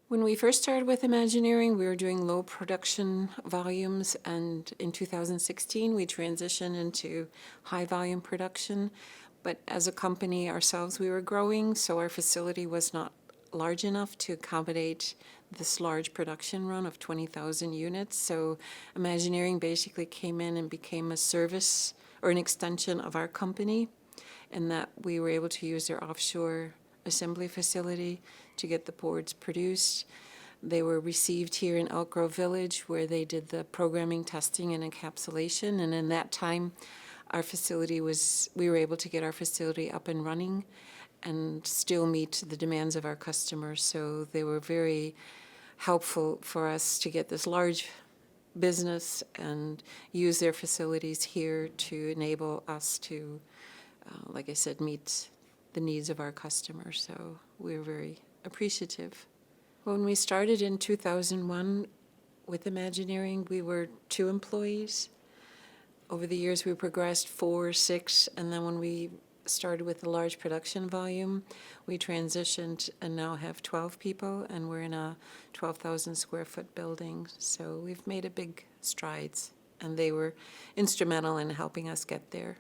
When we first started with Imagineering, we were doing low production volumes, and in 2016 we transitioned into high volume production. But as a company ourselves, we were growing, so our facility was not large enough to accommodate this large production run of 20,000 units. So Imagineering basically came in and became a service or an extension of our company, in that we were able to use their offshore assembly facility to get the boards produced. They were received here in Elk Grove Village, where they did the programming, testing, and encapsulation. And in that time, we were able to get our facility up and running and still meet the demands of our customers. So they were very helpful for us to get this large business and use their facilities here to enable us to, like I said, meet the needs of our customers. So we're very appreciative. When we started in 2001 with Imagineering, we were 2 employees. Over the years, we progressed 4, 6, and then when we started with the large production volume, we transitioned and now have 12 people, and we're in a 12,000 square foot building. So we've made a big strides, and they were instrumental in helping us get there.